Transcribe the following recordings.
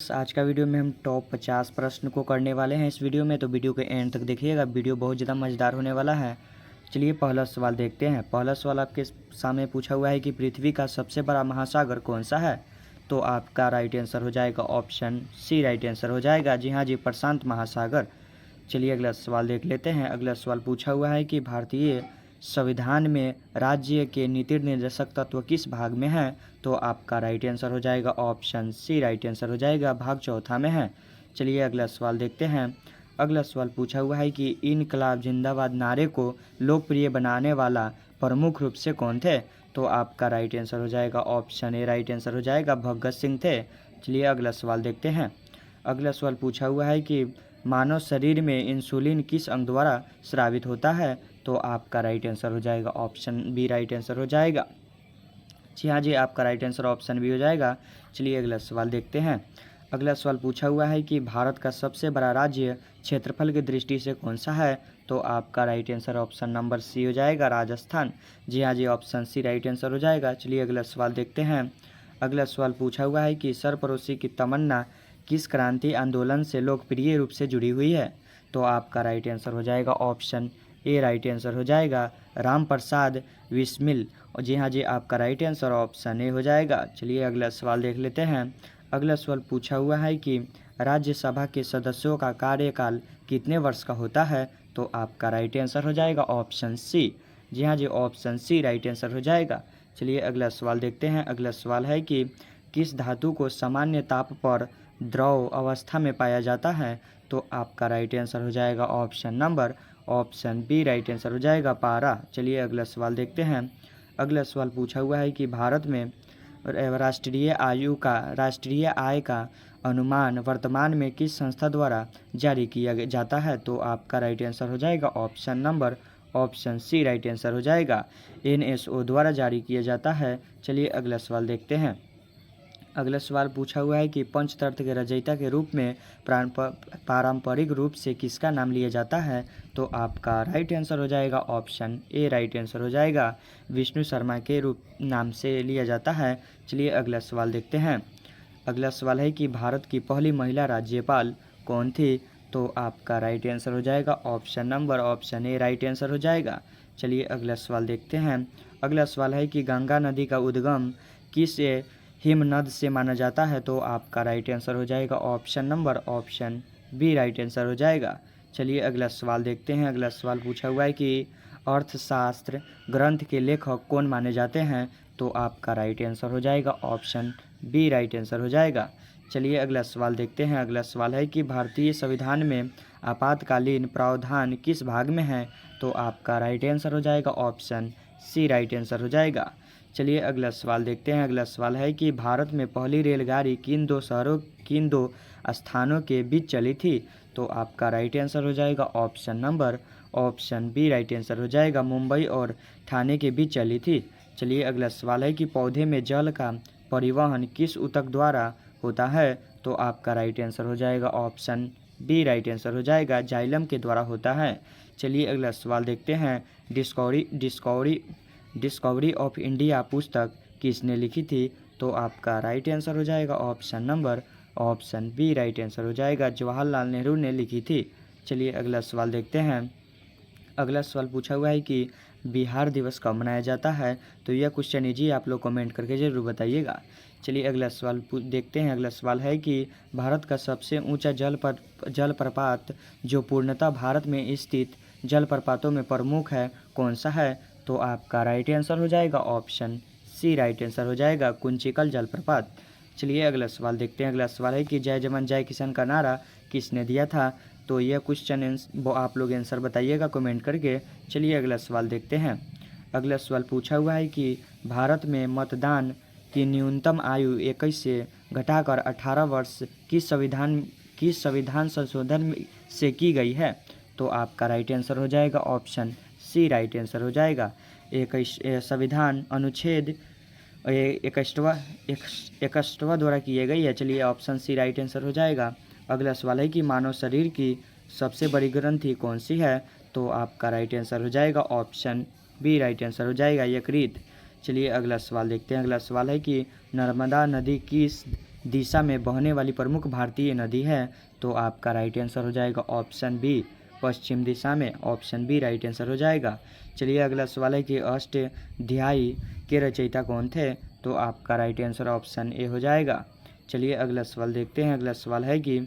Friends, आज का video में हम टॉप 50 प्रश्न को करने वाले हैं इस वीडियो में, तो वीडियो के एंड तक देखिएगा। वीडियो बहुत ज़्यादा मज़ेदार होने वाला है। चलिए पहला सवाल देखते हैं। पहला सवाल आपके सामने पूछा हुआ है कि पृथ्वी का सबसे बड़ा महासागर कौन सा है। तो आपका राइट आंसर हो जाएगा ऑप्शन सी राइट आंसर हो जाएगा। जी हाँ जी, प्रशांत महासागर। चलिए अगला सवाल देख लेते हैं। अगला सवाल पूछा हुआ है कि भारतीय संविधान में राज्य के नीति निर्देशक तत्व किस भाग में है। तो आपका राइट आंसर हो जाएगा ऑप्शन सी राइट आंसर हो जाएगा, भाग चौथा में है। चलिए अगला सवाल देखते हैं। अगला सवाल पूछा हुआ है कि इनकलाब जिंदाबाद नारे को लोकप्रिय बनाने वाला प्रमुख रूप से कौन थे। तो आपका राइट आंसर हो जाएगा ऑप्शन ए राइट आंसर हो जाएगा, भगत सिंह थे। चलिए अगला सवाल देखते हैं। अगला सवाल पूछा हुआ है कि मानव शरीर में इंसुलिन किस अंग द्वारा स्रावित होता है। तो आपका राइट आंसर हो जाएगा ऑप्शन बी राइट आंसर हो जाएगा। जी हाँ जी, आपका राइट आंसर ऑप्शन बी हो जाएगा। चलिए अगला सवाल देखते हैं। अगला सवाल पूछा हुआ है कि भारत का सबसे बड़ा राज्य क्षेत्रफल की दृष्टि से कौन सा है। तो आपका right answer option number C हो जाएगा, राजस्थान। जी हाँ जी, ऑप्शन सी राइट आंसर हो जाएगा। चलिए अगला सवाल देखते हैं। अगला सवाल पूछा हुआ है कि सरफरोशी की तमन्ना किस क्रांति आंदोलन से लोकप्रिय रूप से जुड़ी हुई है। तो आपका राइट आंसर हो जाएगा ऑप्शन ए राइट आंसर हो जाएगा, राम प्रसाद बिस्मिल। और जी हाँ जी, आपका राइट आंसर ऑप्शन ए हो जाएगा। चलिए अगला सवाल देख लेते हैं। अगला सवाल पूछा हुआ है कि राज्यसभा के सदस्यों का कार्यकाल कितने वर्ष का होता है। तो आपका राइट आंसर हो जाएगा ऑप्शन सी। जी हाँ जी, ऑप्शन सी राइट आंसर हो जाएगा। चलिए अगला सवाल देखते हैं। अगला सवाल है कि किस धातु को सामान्य ताप पर द्रव अवस्था में पाया जाता है। तो आपका राइट आंसर हो जाएगा ऑप्शन बी राइट आंसर हो जाएगा, पारा। चलिए अगला सवाल देखते हैं। अगला सवाल पूछा हुआ है कि भारत में राष्ट्रीय आय का अनुमान वर्तमान में किस संस्था द्वारा जारी किया जाता है। तो आपका राइट आंसर हो जाएगा ऑप्शन सी राइट आंसर हो जाएगा, NSO द्वारा जारी किया जाता है। चलिए अगला सवाल देखते हैं। अगला सवाल पूछा हुआ है कि पंचतंत्र के रचयिता के रूप में पारंपरिक रूप से किसका नाम लिया जाता है। तो आपका राइट आंसर हो जाएगा ऑप्शन ए राइट आंसर हो जाएगा, विष्णु शर्मा के रूप नाम से लिया जाता है। चलिए अगला सवाल देखते हैं। अगला सवाल है कि भारत की पहली महिला राज्यपाल कौन थी। तो आपका राइट आंसर हो जाएगा ऑप्शन ए राइट आंसर हो जाएगा। चलिए अगला सवाल देखते हैं। अगला सवाल है कि गंगा नदी का उद्गम किस हिमनद से माना जाता है। तो आपका राइट आंसर हो जाएगा ऑप्शन बी राइट आंसर हो जाएगा। चलिए अगला सवाल देखते हैं। अगला सवाल पूछा हुआ है कि अर्थशास्त्र ग्रंथ के लेखक कौन माने जाते हैं। तो आपका राइट आंसर हो जाएगा ऑप्शन बी राइट आंसर हो जाएगा। चलिए अगला सवाल देखते हैं। अगला सवाल है कि भारतीय संविधान में आपातकालीन प्रावधान किस भाग में है। तो आपका राइट आंसर हो जाएगा ऑप्शन सी राइट आंसर हो जाएगा। चलिए अगला सवाल देखते हैं। अगला सवाल है कि भारत में पहली रेलगाड़ी किन दो स्थानों के बीच चली थी। तो आपका राइट आंसर हो जाएगा ऑप्शन बी राइट आंसर हो जाएगा, मुंबई और ठाणे के बीच चली थी। चलिए अगला सवाल है कि पौधे में जल का परिवहन किस ऊतक द्वारा होता है। तो आपका राइट आंसर हो जाएगा ऑप्शन बी राइट आंसर हो जाएगा, जाइलम के द्वारा होता है। चलिए अगला सवाल देखते हैं। डिस्कवरी ऑफ इंडिया पुस्तक किसने लिखी थी। तो आपका राइट आंसर हो जाएगा ऑप्शन बी राइट आंसर हो जाएगा, जवाहरलाल नेहरू ने लिखी थी। चलिए अगला सवाल देखते हैं। अगला सवाल पूछा हुआ है कि बिहार दिवस कब मनाया जाता है। तो यह क्वेश्चन ईजी, आप लोग कमेंट करके ज़रूर बताइएगा। चलिए अगला सवाल देखते हैं। अगला सवाल है कि भारत का सबसे ऊंचा जलप्रपात जो पूर्णतः भारत में स्थित जलप्रपातों में प्रमुख है कौन सा है। तो आपका राइट आंसर हो जाएगा ऑप्शन सी राइट आंसर हो जाएगा, कुंचिकल जलप्रपात। चलिए अगला सवाल देखते हैं। अगला सवाल है कि जय जवान जय किसान का नारा किसने दिया था। तो यह क्वेश्चन वो आप लोग आंसर बताइएगा कमेंट करके। चलिए अगला सवाल देखते हैं। अगला सवाल पूछा हुआ है कि भारत में मतदान की न्यूनतम आयु 21 से घटाकर 18 वर्ष किस संविधान संशोधन से की गई है। तो आपका राइट आंसर हो जाएगा ऑप्शन सी राइट आंसर हो जाएगा, संविधान अनुच्छेद 21वां द्वारा किए गई है। चलिए ऑप्शन सी राइट आंसर हो जाएगा। अगला सवाल है कि मानव शरीर की सबसे बड़ी ग्रंथि कौन सी है। तो आपका राइट आंसर हो जाएगा ऑप्शन बी राइट आंसर हो जाएगा, यकृत। चलिए अगला सवाल देखते हैं। अगला सवाल है कि नर्मदा नदी किस दिशा में बहने वाली प्रमुख भारतीय नदी है? तो आपका राइट आंसर हो जाएगा ऑप्शन बी, पश्चिम दिशा में। ऑप्शन बी राइट आंसर हो जाएगा। चलिए अगला सवाल है कि अष्टाध्यायी के रचयिता कौन थे? तो आपका राइट आंसर ऑप्शन ए हो जाएगा। चलिए अगला सवाल देखते हैं। अगला सवाल है कि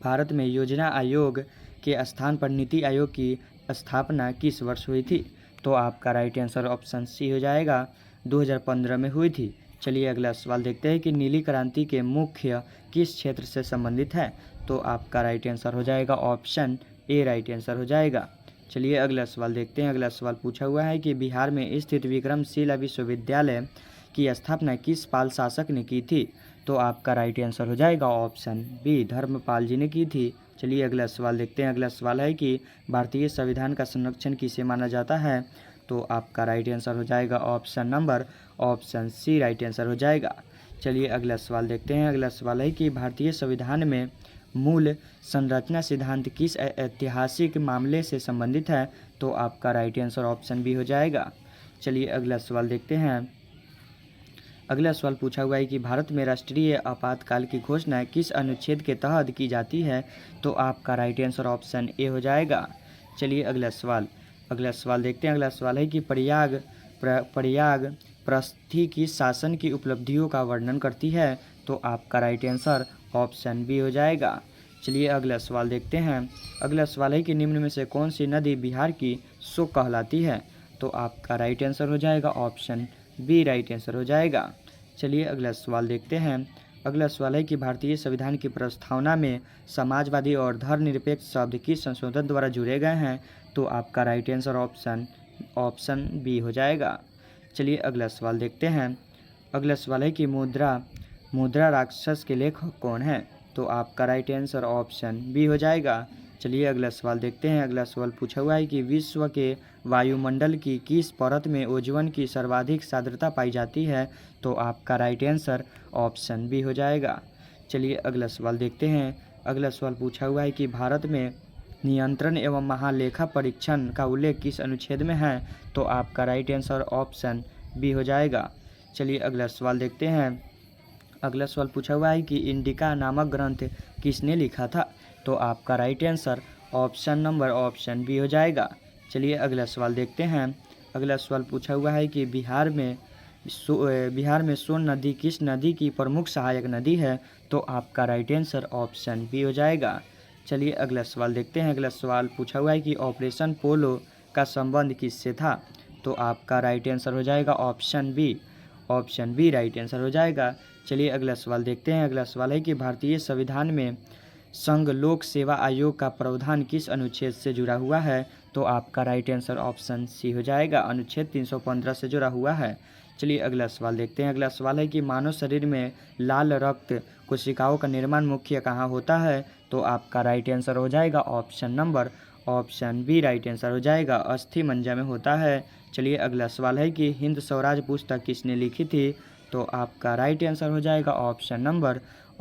भारत में योजना आयोग के स्थान पर नीति आयोग की स्थापना किस वर्ष हुई थी? तो आपका राइट आंसर ऑप्शन सी हो जाएगा, 2015 में हुई थी। चलिए अगला सवाल देखते हैं कि नीली क्रांति के मुख्य किस क्षेत्र से संबंधित है? तो आपका राइट आंसर हो जाएगा ऑप्शन ए राइट आंसर हो जाएगा। चलिए अगला सवाल देखते हैं। अगला सवाल पूछा हुआ है कि बिहार में स्थित विक्रमशिला विश्वविद्यालय की स्थापना किस पाल शासक ने की थी? तो आपका राइट आंसर हो जाएगा ऑप्शन बी, धर्मपाल जी ने की थी। चलिए अगला सवाल देखते हैं। अगला सवाल है कि भारतीय संविधान का संरक्षण किसे माना जाता है? तो आपका राइट आंसर हो जाएगा ऑप्शन सी राइट आंसर हो जाएगा। चलिए अगला सवाल देखते हैं। अगला सवाल है कि भारतीय संविधान में मूल संरचना सिद्धांत किस ऐतिहासिक मामले से संबंधित है? तो आपका राइट आंसर ऑप्शन बी हो जाएगा। चलिए अगला सवाल देखते हैं। अगला सवाल पूछा हुआ है कि भारत में राष्ट्रीय आपातकाल की घोषणा किस अनुच्छेद के तहत की जाती है? तो आपका राइट आंसर ऑप्शन ए हो जाएगा। चलिए अगला सवाल देखते हैं। अगला सवाल है कि प्रयाग प्रस्थि की शासन की उपलब्धियों का वर्णन करती है? तो आपका राइट आंसर ऑप्शन बी हो जाएगा। चलिए अगला सवाल देखते हैं। अगला सवाल है कि निम्न में से कौन सी नदी बिहार की शोक कहलाती है? तो आपका राइट आंसर हो जाएगा ऑप्शन बी राइट आंसर हो जाएगा। चलिए अगला सवाल देखते हैं। अगला सवाल है कि भारतीय संविधान की प्रस्तावना में समाजवादी और धर्मनिरपेक्ष शब्द किस संशोधन द्वारा जुड़े गए हैं? तो आपका राइट आंसर ऑप्शन बी हो जाएगा। चलिए अगला सवाल देखते हैं। अगला सवाल है कि मुद्रा राक्षस के लेखक कौन है? तो आपका राइट आंसर ऑप्शन बी हो जाएगा। चलिए अगला सवाल देखते हैं। अगला सवाल पूछा हुआ है कि विश्व के वायुमंडल की किस परत में ओजोन की सर्वाधिक सांद्रता पाई जाती है? तो आपका राइट आंसर ऑप्शन बी हो जाएगा। चलिए अगला सवाल देखते हैं। अगला सवाल पूछा हुआ है कि भारत में नियंत्रण एवं महालेखा परीक्षण का उल्लेख किस अनुच्छेद में है? तो आपका राइट आंसर ऑप्शन बी हो जाएगा। चलिए अगला सवाल देखते हैं। अगला सवाल पूछा हुआ है कि इंडिका नामक ग्रंथ किसने लिखा था? तो आपका राइट आंसर ऑप्शन बी हो जाएगा। चलिए अगला सवाल देखते हैं। अगला सवाल पूछा हुआ है कि बिहार में सोन नदी किस नदी की प्रमुख सहायक नदी है? तो आपका राइट आंसर ऑप्शन बी हो जाएगा। चलिए अगला सवाल देखते हैं। अगला सवाल पूछा हुआ है कि ऑपरेशन पोलो का संबंध किससे था? तो आपका राइट आंसर हो जाएगा ऑप्शन बी राइट आंसर हो जाएगा। चलिए अगला सवाल देखते हैं। अगला सवाल है कि भारतीय संविधान में संघ लोक सेवा आयोग का प्रावधान किस अनुच्छेद से जुड़ा हुआ है? तो आपका राइट आंसर ऑप्शन सी हो जाएगा, अनुच्छेद 315 से जुड़ा हुआ है। चलिए अगला सवाल देखते हैं। अगला सवाल है कि मानव शरीर में लाल रक्त कोशिकाओं का निर्माण मुख्य कहाँ होता है? तो आपका राइट आंसर हो जाएगा ऑप्शन बी राइट आंसर हो जाएगा, अस्थि मज्जा में होता है। चलिए अगला सवाल है कि हिंद स्वराज पुस्तक किसने लिखी थी? तो आपका राइट आंसर हो जाएगा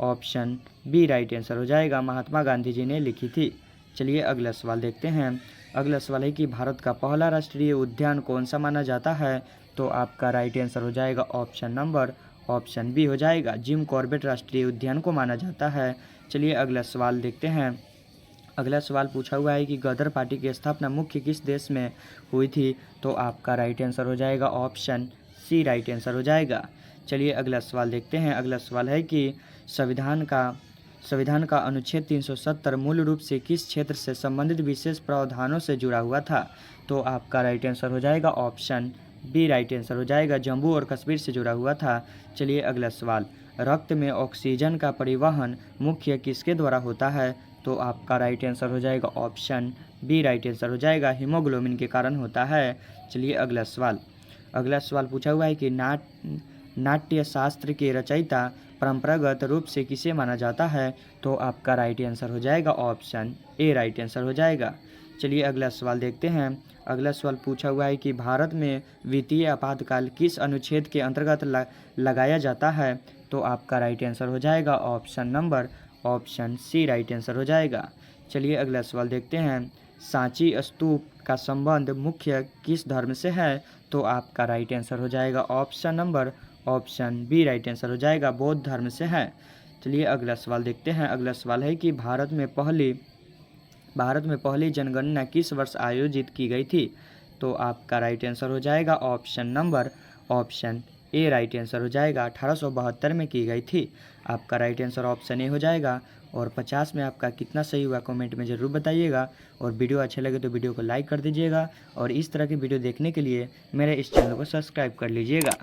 ऑप्शन बी राइट आंसर हो जाएगा, महात्मा गांधी जी ने लिखी थी। चलिए अगला सवाल देखते हैं। अगला सवाल है कि भारत का पहला राष्ट्रीय उद्यान कौन सा माना जाता है? तो आपका राइट आंसर हो जाएगा ऑप्शन बी हो जाएगा, जिम कॉर्बेट राष्ट्रीय उद्यान को माना जाता है। चलिए अगला सवाल देखते हैं। अगला सवाल पूछा हुआ है कि गदर पार्टी की स्थापना मुख्य किस देश में हुई थी? तो आपका राइट आंसर हो जाएगा ऑप्शन सी राइट आंसर हो जाएगा। चलिए अगला सवाल देखते हैं। अगला सवाल है कि संविधान का अनुच्छेद 370 मूल रूप से किस क्षेत्र से संबंधित विशेष प्रावधानों से जुड़ा हुआ था? तो आपका राइट आंसर हो जाएगा ऑप्शन बी राइट आंसर हो जाएगा, जम्मू और कश्मीर से जुड़ा हुआ था। चलिए अगला सवाल, रक्त में ऑक्सीजन का परिवहन मुख्य किसके द्वारा होता है? तो आपका राइट आंसर हो जाएगा ऑप्शन बी राइट आंसर हो जाएगा, हीमोग्लोबिन के कारण होता है। चलिए अगला सवाल पूछा हुआ है कि नाट्य शास्त्र के रचयिता परंपरागत रूप से किसे माना जाता है? तो आपका राइट आंसर हो जाएगा ऑप्शन ए राइट आंसर हो जाएगा। चलिए अगला सवाल देखते हैं। अगला सवाल पूछा हुआ है कि भारत में वित्तीय आपातकाल किस अनुच्छेद के अंतर्गत लगाया जाता है? तो आपका राइट आंसर हो जाएगा ऑप्शन सी राइट आंसर हो जाएगा। चलिए अगला सवाल देखते हैं। सांची स्तूप का संबंध मुख्य किस धर्म से है? तो आपका राइट आंसर हो जाएगा ऑप्शन बी राइट आंसर हो जाएगा, बौद्ध धर्म से है। चलिए अगला सवाल देखते हैं। अगला सवाल है कि भारत में पहली जनगणना किस वर्ष आयोजित की गई थी? तो आपका राइट आंसर हो जाएगा ऑप्शन ए राइट आंसर हो जाएगा, 1872 में की गई थी। आपका राइट आंसर ऑप्शन ए हो जाएगा। और 50 में आपका कितना सही हुआ कमेंट में ज़रूर बताइएगा। और वीडियो अच्छे लगे तो वीडियो को लाइक कर दीजिएगा और इस तरह की वीडियो देखने के लिए मेरे इस चैनल को सब्सक्राइब कर लीजिएगा।